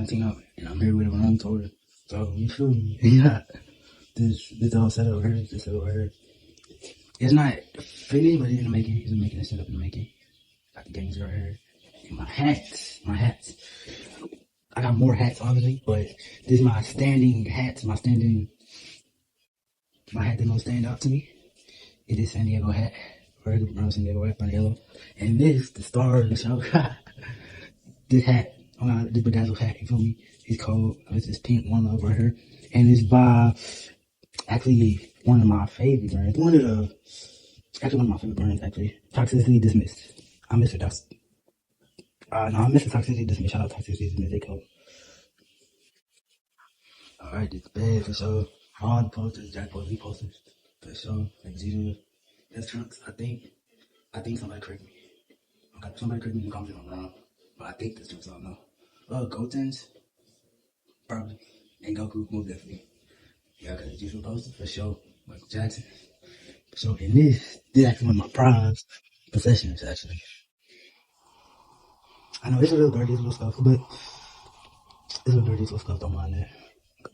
Valentino, and I'm here with a room tour. So you feel me? Yeah. This the whole setup over here. This setup over here. It's not finished, but it's in the making. It's in the making. It's set up in the making. Got the games right here. And my hats. My hats. I got more hats obviously, but this is my standing hats. My hat that don't stand out to me. It is San Diego hat. Regular brown San Diego hat on yellow. And this, the star of the show. This hat, this bedazzled hat, you feel me? It's cold. It's this pink one over here. And it's by, actually, one of my favorite brands. One of my favorite brands, actually. Toxicity Dismissed. I miss it. No, I miss the Toxicity Dismissed. Shout out Toxicity Dismissed. They cold. Alright, this bad for sure. All the posters, Jack Posey posters. For sure. Like Zeta. That's Trunks, I think. Somebody correct me. Okay, somebody correct me in the comments if I'm wrong. But I think that's Trunks, I don't know. Gotenks. Probably. And Goku, most definitely. Yeah, I got the G4 poster for sure. Michael Jackson. For sure. And this actually one of my prized possessions, actually. I know it's a little dirty, it's a little stuff, but it's a little dirty, it's a little stuff, don't mind that.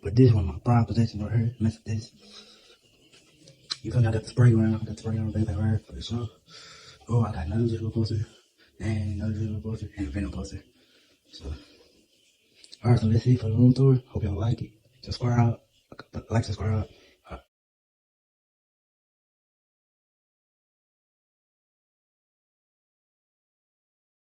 But this one, my prime possession right here. Mess with this. You feel me? I got the spray ground. I got the spray ground right here for sure. Oh, I got another digital poster. And another digital poster. And a Venom poster. So, alright, so let's see for the room tour. Hope y'all like it. Subscribe. Like, subscribe.